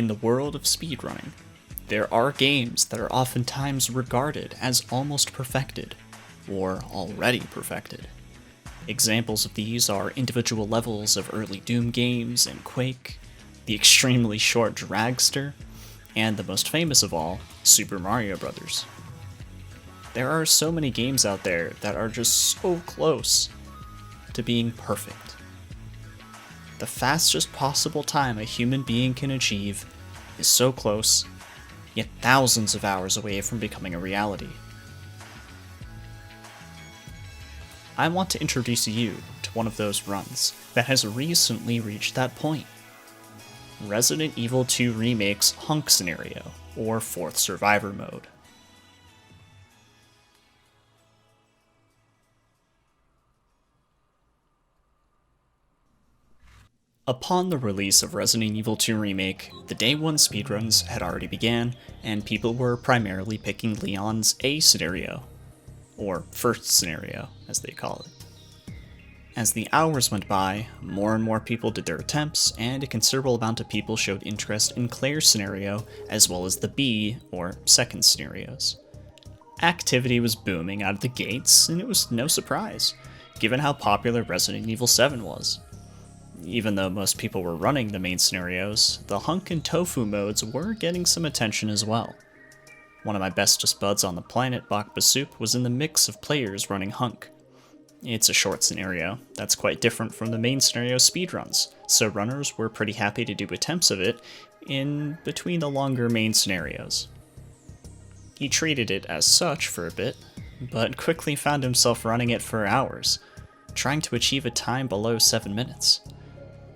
In the world of speedrunning, there are games that are oftentimes regarded as almost perfected, or already perfected. Examples of these are individual levels of early Doom games and Quake, the extremely short Dragster, and the most famous of all, Super Mario Bros. There are so many games out there that are just so close to being perfect. The fastest possible time a human being can achieve is so close, yet thousands of hours away from becoming a reality. I want to introduce you to one of those runs that has recently reached that point. Resident Evil 2 Remake's Hunk scenario, or 4th Survivor mode. Upon the release of Resident Evil 2 Remake, the day one speedruns had already began, and people were primarily picking Leon's A scenario, or first scenario, as they call it. As the hours went by, more and more people did their attempts, and a considerable amount of people showed interest in Claire's scenario, as well as the B, or second scenarios. Activity was booming out of the gates, and it was no surprise, given how popular Resident Evil 7 was. Even though most people were running the main scenarios, the Hunk and Tofu modes were getting some attention as well. One of my bestest buds on the planet, Bakba Soup, was in the mix of players running Hunk. It's a short scenario that's quite different from the main scenario speedruns, so runners were pretty happy to do attempts of it in between the longer main scenarios. He treated it as such for a bit, but quickly found himself running it for hours, trying to achieve a time below 7 minutes.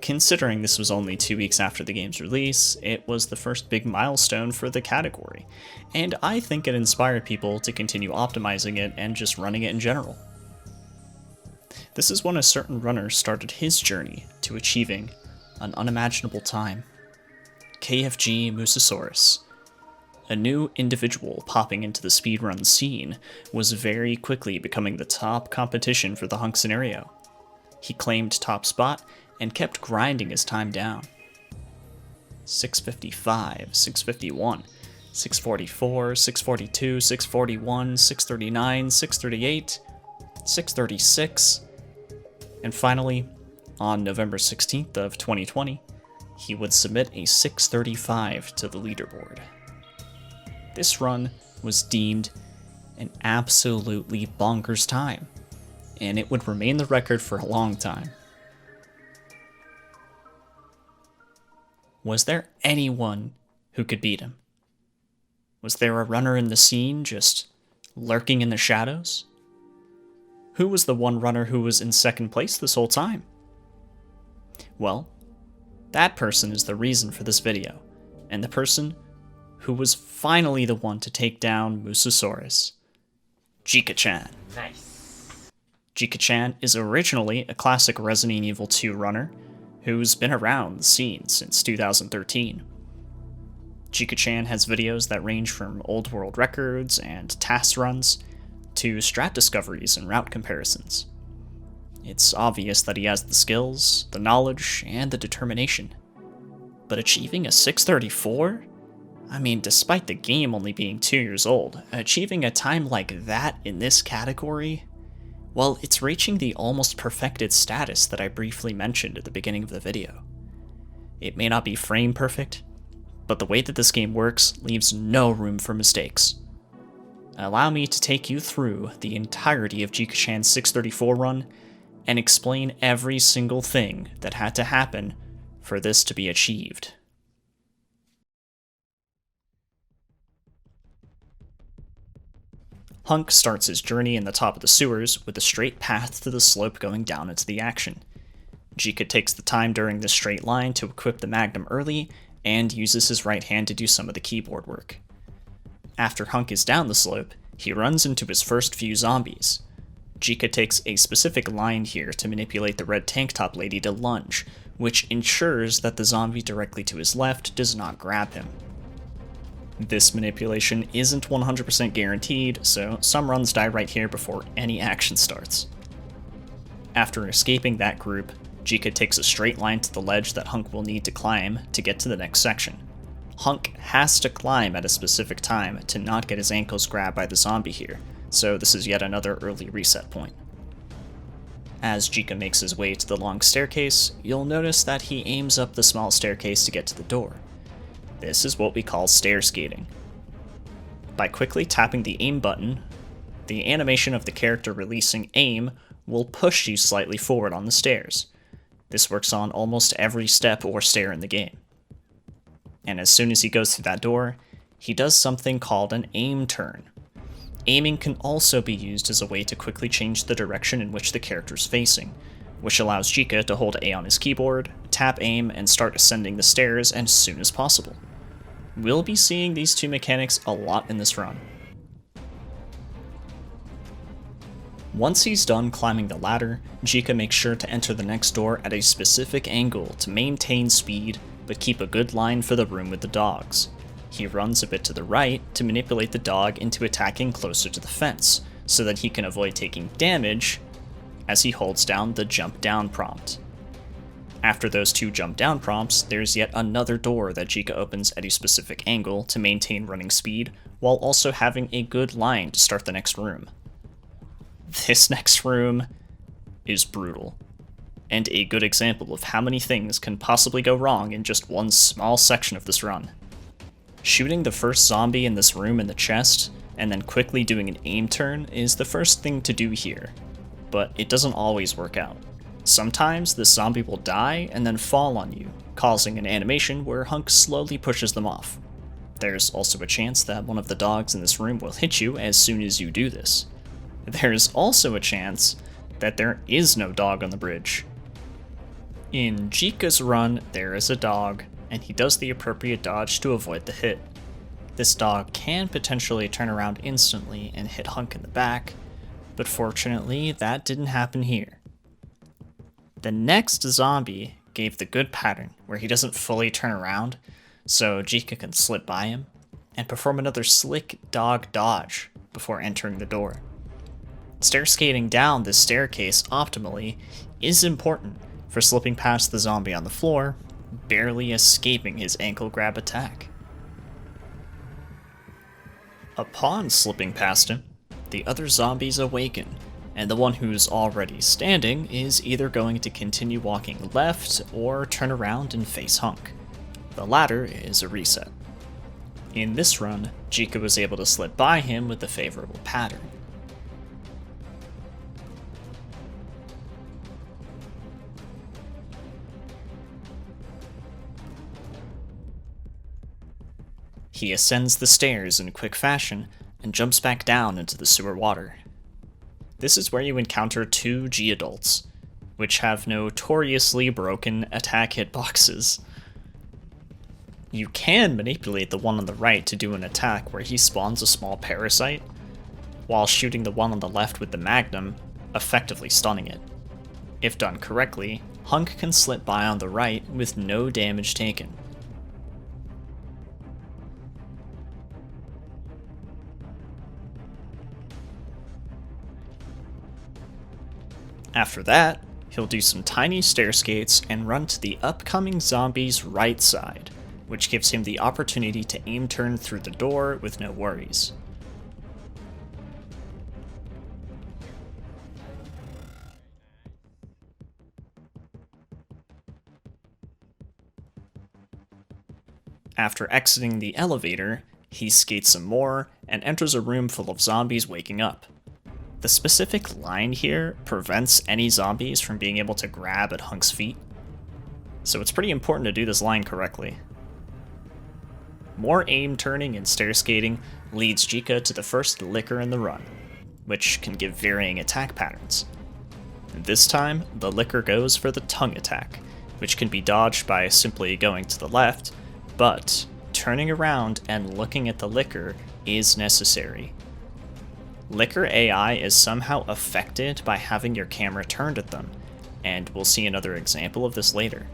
Considering this was only 2 weeks after the game's release, it was the first big milestone for the category, and I think it inspired people to continue optimizing it and just running it in general. This is when a certain runner started his journey to achieving an unimaginable time. KFG Musasaurus, a new individual popping into the speedrun scene, was very quickly becoming the top competition for the Hunk scenario. He claimed top spot and kept grinding his time down. 655, 651, 644, 642, 641, 639, 638, 636, and finally, on November 16th of 2020, he would submit a 635 to the leaderboard. This run was deemed an absolutely bonkers time, and it would remain the record for a long time. Was there anyone who could beat him? Was there a runner in the scene just lurking in the shadows? Who was the one runner who was in second place this whole time? Well, that person is the reason for this video, and the person who was finally the one to take down Musasaurus. Jikkachan. Nice. Jikkachan is originally a classic Resident Evil 2 runner who's been around the scene since 2013. Jikkachan has videos that range from old world records and task runs to strat discoveries and route comparisons. It's obvious that he has the skills, the knowledge, and the determination. But achieving a 634? I mean, despite the game only being 2 years old, achieving a time like that in this category? Well, it's reaching the almost perfected status that I briefly mentioned at the beginning of the video. It may not be frame perfect, but the way that this game works leaves no room for mistakes. Allow me to take you through the entirety of Jikkachan's 634 run and explain every single thing that had to happen for this to be achieved. Hunk starts his journey in the top of the sewers with a straight path to the slope going down into the action. Jikka takes the time during this straight line to equip the Magnum early and uses his right hand to do some of the keyboard work. After Hunk is down the slope, he runs into his first few zombies. Jikka takes a specific line here to manipulate the red tank top lady to lunge, which ensures that the zombie directly to his left does not grab him. This manipulation isn't 100% guaranteed, so some runs die right here before any action starts. After escaping that group, Jikka takes a straight line to the ledge that Hunk will need to climb to get to the next section. Hunk has to climb at a specific time to not get his ankles grabbed by the zombie here, so this is yet another early reset point. As Jikka makes his way to the long staircase, you'll notice that he aims up the small staircase to get to the door. This is what we call stair skating. By quickly tapping the aim button, the animation of the character releasing aim will push you slightly forward on the stairs. This works on almost every step or stair in the game. And as soon as he goes through that door, he does something called an aim turn. Aiming can also be used as a way to quickly change the direction in which the character is facing, which allows Jikka to hold A on his keyboard, tap aim, and start ascending the stairs as soon as possible. We'll be seeing these two mechanics a lot in this run. Once he's done climbing the ladder, Jikka makes sure to enter the next door at a specific angle to maintain speed, but keep a good line for the room with the dogs. He runs a bit to the right to manipulate the dog into attacking closer to the fence, so that he can avoid taking damage as he holds down the jump down prompt. After those two jump down prompts, there's yet another door that Jikka opens at a specific angle to maintain running speed, while also having a good line to start the next room. This next room is brutal, and a good example of how many things can possibly go wrong in just one small section of this run. Shooting the first zombie in this room in the chest, and then quickly doing an aim turn is the first thing to do here, but it doesn't always work out. Sometimes this zombie will die and then fall on you, causing an animation where Hunk slowly pushes them off. There's also a chance that one of the dogs in this room will hit you as soon as you do this. There's also a chance that there is no dog on the bridge. In Jikka's run, there is a dog, and he does the appropriate dodge to avoid the hit. This dog can potentially turn around instantly and hit Hunk in the back, but fortunately that didn't happen here. The next zombie gave the good pattern where he doesn't fully turn around, so Jikka can slip by him and perform another slick dog dodge before entering the door. Stair skating down this staircase optimally is important for slipping past the zombie on the floor, barely escaping his ankle grab attack. Upon slipping past him, the other zombies awaken, and the one who's already standing is either going to continue walking left or turn around and face Hunk. The latter is a reset. In this run, Jikka was able to slip by him with a favorable pattern. He ascends the stairs in quick fashion and jumps back down into the sewer water. This is where you encounter two G-adults, which have notoriously broken attack hitboxes. You can manipulate the one on the right to do an attack where he spawns a small parasite, while shooting the one on the left with the magnum, effectively stunning it. If done correctly, Hunk can slip by on the right with no damage taken. After that, he'll do some tiny stair skates and run to the upcoming zombie's right side, which gives him the opportunity to aim turn through the door with no worries. After exiting the elevator, he skates some more and enters a room full of zombies waking up. The specific line here prevents any zombies from being able to grab at Hunk's feet, so it's pretty important to do this line correctly. More aim turning and stair skating leads Jikka to the first licker in the run, which can give varying attack patterns. This time, the licker goes for the tongue attack, which can be dodged by simply going to the left, but turning around and looking at the licker is necessary. Licker AI is somehow affected by having your camera turned at them, and we'll see another example of this later.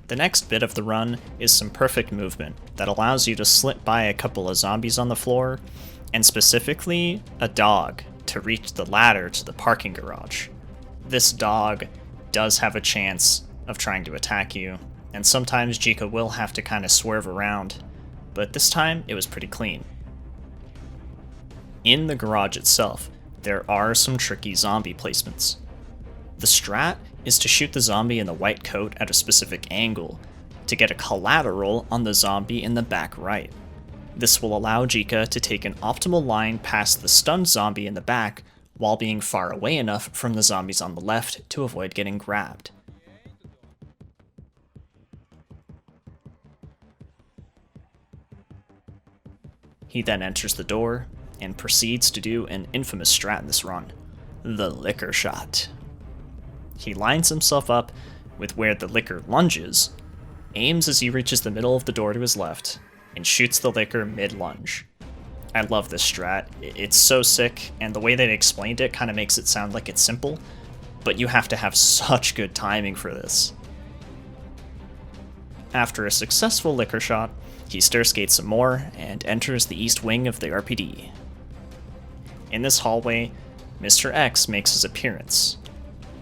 The next bit of the run is some perfect movement that allows you to slip by a couple of zombies on the floor, and specifically a dog, to reach the ladder to the parking garage. This dog does have a chance of trying to attack you, and sometimes Jikka will have to kind of swerve around, but this time it was pretty clean. In the garage itself, there are some tricky zombie placements. The strat is to shoot the zombie in the white coat at a specific angle to get a collateral on the zombie in the back right. This will allow Jikka to take an optimal line past the stunned zombie in the back while being far away enough from the zombies on the left to avoid getting grabbed. He then enters the door and proceeds to do an infamous strat in this run, the liquor shot. He lines himself up with where the liquor lunges, aims as he reaches the middle of the door to his left, and shoots the liquor mid-lunge. I love this strat. It's so sick, and the way they explained it kind of makes it sound like it's simple, but you have to have such good timing for this. After a successful liquor shot, he stair skates some more and enters the east wing of the RPD. In this hallway, Mr. X makes his appearance.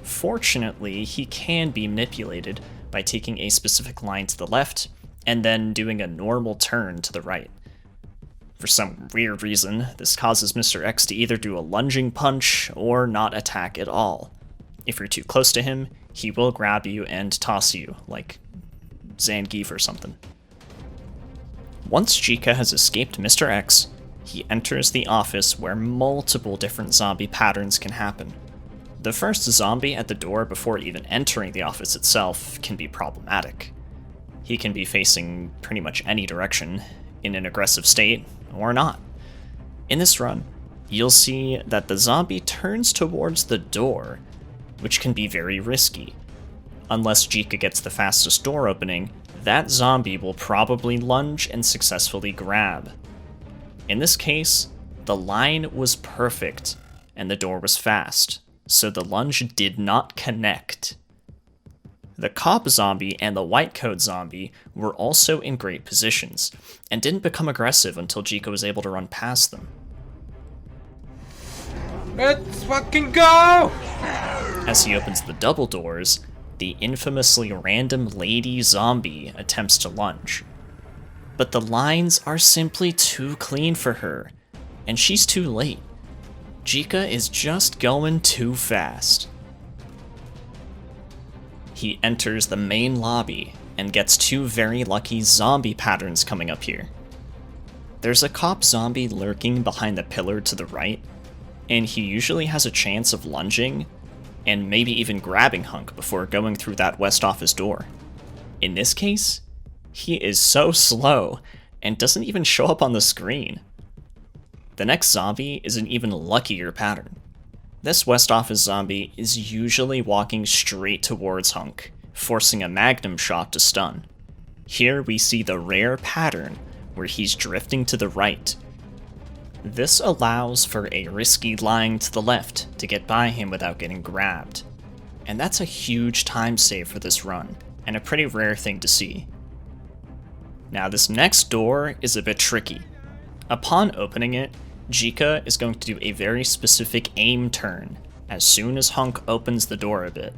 Fortunately, he can be manipulated by taking a specific line to the left and then doing a normal turn to the right. For some weird reason, this causes Mr. X to either do a lunging punch or not attack at all. If you're too close to him, he will grab you and toss you, like Zangief or something. Once Jikka has escaped Mr. X, he enters the office where multiple different zombie patterns can happen. The first zombie at the door before even entering the office itself can be problematic. He can be facing pretty much any direction, in an aggressive state, or not. In this run, you'll see that the zombie turns towards the door, which can be very risky. Unless Jikka gets the fastest door opening, that zombie will probably lunge and successfully grab. In this case, the line was perfect, and the door was fast, so the lunge did not connect. The cop zombie and the white coat zombie were also in great positions, and didn't become aggressive until Jikka was able to run past them. Let's fucking go! As he opens the double doors, the infamously random lady zombie attempts to lunge. But the lines are simply too clean for her, and she's too late. Jikka is just going too fast. He enters the main lobby and gets two very lucky zombie patterns coming up here. There's a cop zombie lurking behind the pillar to the right, and he usually has a chance of lunging and maybe even grabbing Hunk before going through that west office door. In this case, he is so slow and doesn't even show up on the screen. The next zombie is an even luckier pattern. This west office zombie is usually walking straight towards Hunk, forcing a magnum shot to stun. Here we see the rare pattern where he's drifting to the right. This allows for a risky line to the left to get by him without getting grabbed. And that's a huge time save for this run, and a pretty rare thing to see. Now this next door is a bit tricky. Upon opening it, Jikka is going to do a very specific aim turn as soon as Hunk opens the door a bit.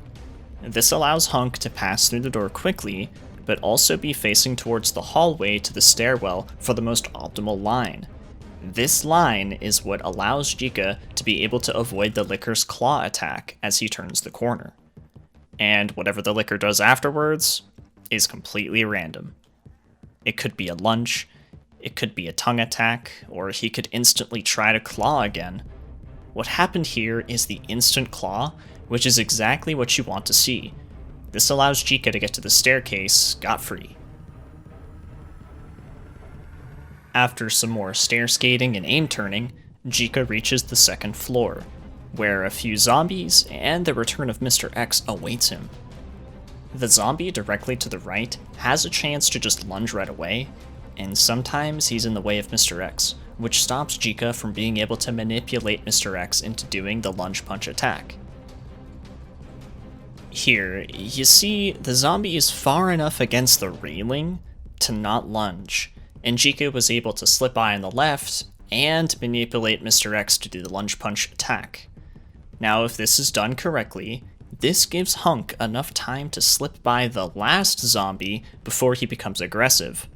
This allows Hunk to pass through the door quickly, but also be facing towards the hallway to the stairwell for the most optimal line. This line is what allows Jikka to be able to avoid the Licker's claw attack as he turns the corner. And whatever the Licker does afterwards is completely random. It could be a lunge, it could be a tongue attack, or he could instantly try to claw again. What happened here is the instant claw, which is exactly what you want to see. This allows Jikka to get to the staircase scot-free. After some more stair skating and aim turning, Jikka reaches the second floor, where a few zombies and the return of Mr. X awaits him. The zombie directly to the right has a chance to just lunge right away, and sometimes he's in the way of Mr. X, which stops Jikka from being able to manipulate Mr. X into doing the lunge punch attack. Here, you see the zombie is far enough against the railing to not lunge, and Jikka was able to slip by on the left and manipulate Mr. X to do the lunge punch attack. Now, if this is done correctly, this gives Hunk enough time to slip by the last zombie before he becomes aggressive.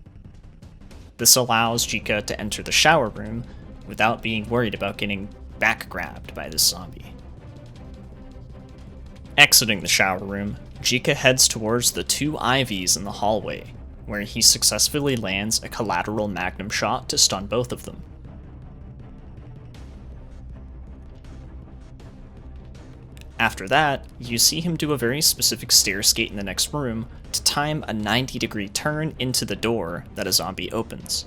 This allows Jikka to enter the shower room without being worried about getting back grabbed by this zombie. Exiting the shower room, Jikka heads towards the two Ivies in the hallway, where he successfully lands a collateral magnum shot to stun both of them. After that, you see him do a very specific stair skate in the next room to time a 90-degree turn into the door that a zombie opens.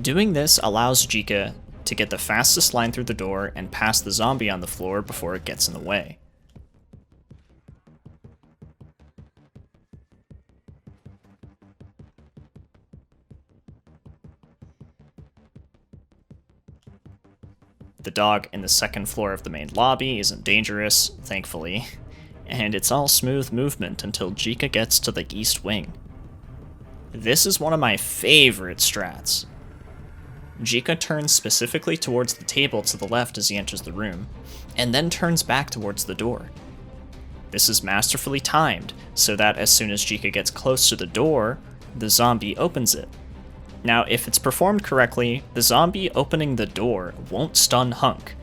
Doing this allows Jikka to get the fastest line through the door and pass the zombie on the floor before it gets in the way. The dog in the second floor of the main lobby isn't dangerous, thankfully, and it's all smooth movement until Jikka gets to the east wing. This is one of my favorite strats. Jikka turns specifically towards the table to the left as he enters the room, and then turns back towards the door. This is masterfully timed, so that as soon as Jikka gets close to the door, the zombie opens it. Now, if it's performed correctly, the zombie opening the door won't stun Hunk,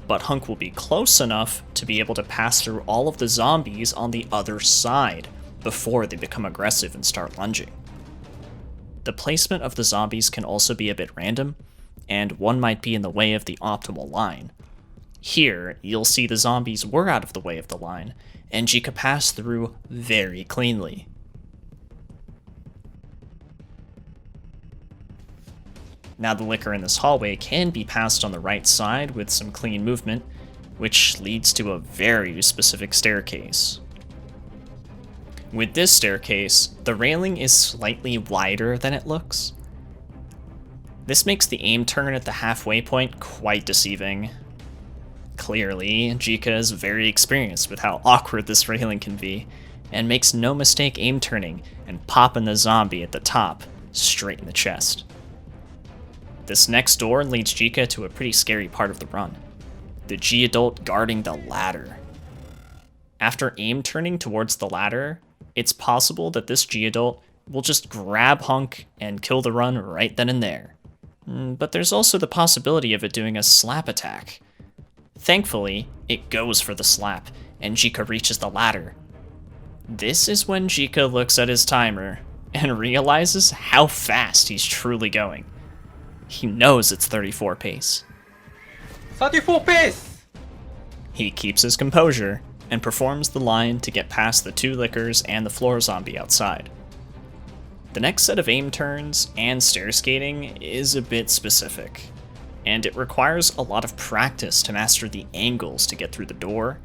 but Hunk will be close enough to be able to pass through all of the zombies on the other side before they become aggressive and start lunging. The placement of the zombies can also be a bit random, and one might be in the way of the optimal line. Here, you'll see the zombies were out of the way of the line, and Jikka passed through very cleanly. Now the liquor in this hallway can be passed on the right side with some clean movement, which leads to a very specific staircase. With this staircase, the railing is slightly wider than it looks. This makes the aim turn at the halfway point quite deceiving. Clearly, Jikka is very experienced with how awkward this railing can be, and makes no mistake aim turning and popping the zombie at the top straight in the chest. This next door leads Jikka to a pretty scary part of the run, the G-adult guarding the ladder. After aim turning towards the ladder, it's possible that this G-adult will just grab Hunk and kill the run right then and there. But there's also the possibility of it doing a slap attack. Thankfully, it goes for the slap, and Jikka reaches the ladder. This is when Jikka looks at his timer and realizes how fast he's truly going. He knows it's 34 pace. 34 pace! He keeps his composure and performs the line to get past the two lickers and the floor zombie outside. The next set of aim turns and stair skating is a bit specific, and it requires a lot of practice to master the angles to get through the door,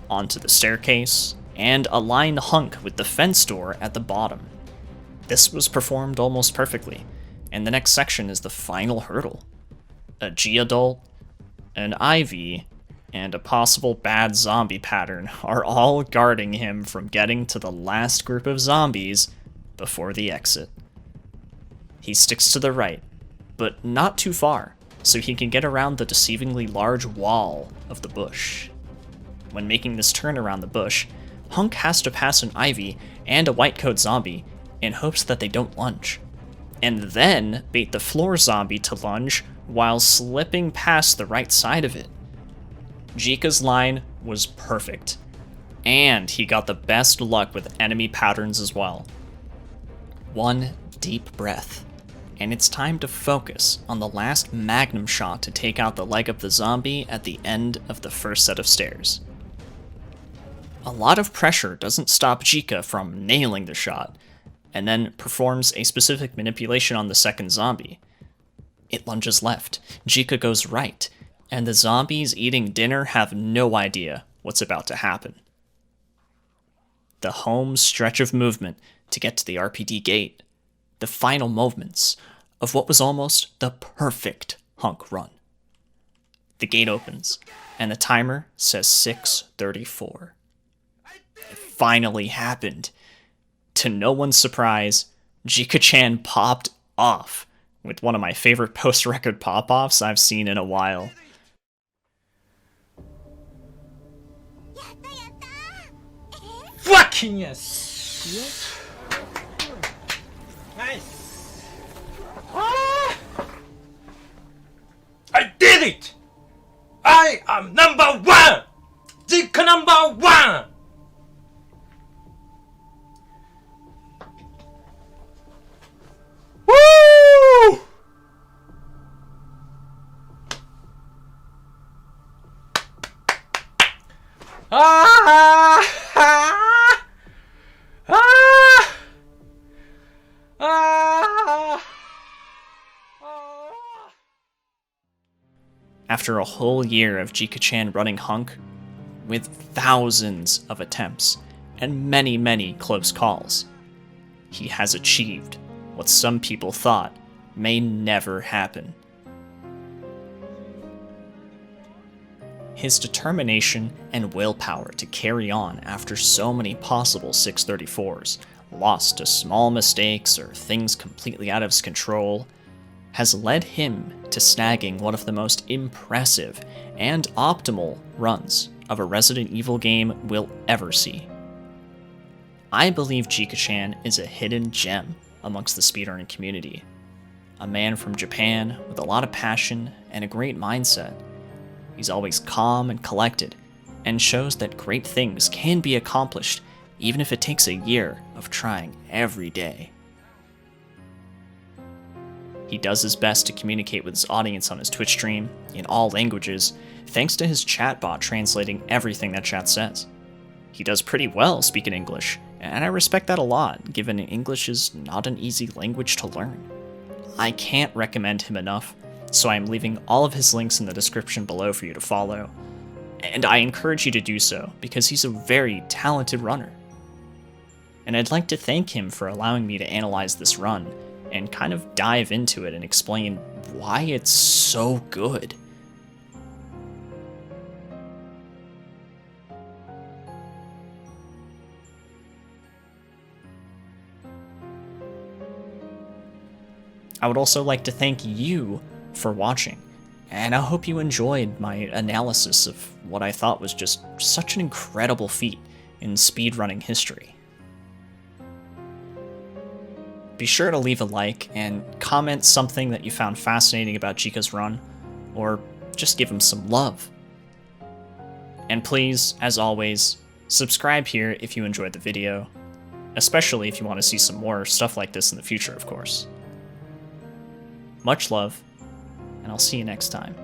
onto the staircase, and align Hunk with the fence door at the bottom. This was performed almost perfectly, and the next section is the final hurdle. A G-adult, an Ivy, and a possible bad zombie pattern are all guarding him from getting to the last group of zombies before the exit. He sticks to the right, but not too far, so he can get around the deceivingly large wall of the bush. When making this turn around the bush, Hunk has to pass an Ivy and a white coat zombie in hopes that they don't lunge, and then bait the floor zombie to lunge while slipping past the right side of it. Jikka's line was perfect, and he got the best luck with enemy patterns as well. One deep breath, and it's time to focus on the last magnum shot to take out the leg of the zombie at the end of the first set of stairs. A lot of pressure doesn't stop Jikka from nailing the shot, and then performs a specific manipulation on the second zombie. It lunges left, Jikka goes right, and the zombies eating dinner have no idea what's about to happen. The home stretch of movement to get to the RPD gate, the final moments of what was almost the perfect Hunk run. The gate opens, and the timer says 6:34. finally happened. To no one's surprise, Jikkachan popped off with one of my favorite post-record pop-offs I've seen in a while. Fucking yes! Nice! Ah! I did it! I am number one! Jikka number one! Woo! Ah! Ah! Ah! Ah! After a whole year of Jikkachan running Hunk, with thousands of attempts and many, many close calls, he has achieved what some people thought may never happen. His determination and willpower to carry on after so many possible 634s, lost to small mistakes or things completely out of his control, has led him to snagging one of the most impressive and optimal runs of a Resident Evil game we'll ever see. I believe Jikkachan is a hidden gem amongst the speedrunning community. A man from Japan with a lot of passion and a great mindset. He's always calm and collected, and shows that great things can be accomplished even if it takes a year of trying every day. He does his best to communicate with his audience on his Twitch stream in all languages, thanks to his chatbot translating everything that chat says. He does pretty well speaking English, and I respect that a lot, given English is not an easy language to learn. I can't recommend him enough, so I'm leaving all of his links in the description below for you to follow, and I encourage you to do so because he's a very talented runner. And I'd like to thank him for allowing me to analyze this run and kind of dive into it and explain why it's so good. I would also like to thank you for watching, and I hope you enjoyed my analysis of what I thought was just such an incredible feat in speedrunning history. Be sure to leave a like and comment something that you found fascinating about Jikka's run, or just give him some love. And please, as always, subscribe here if you enjoyed the video, especially if you want to see some more stuff like this in the future, of course. Much love, and I'll see you next time.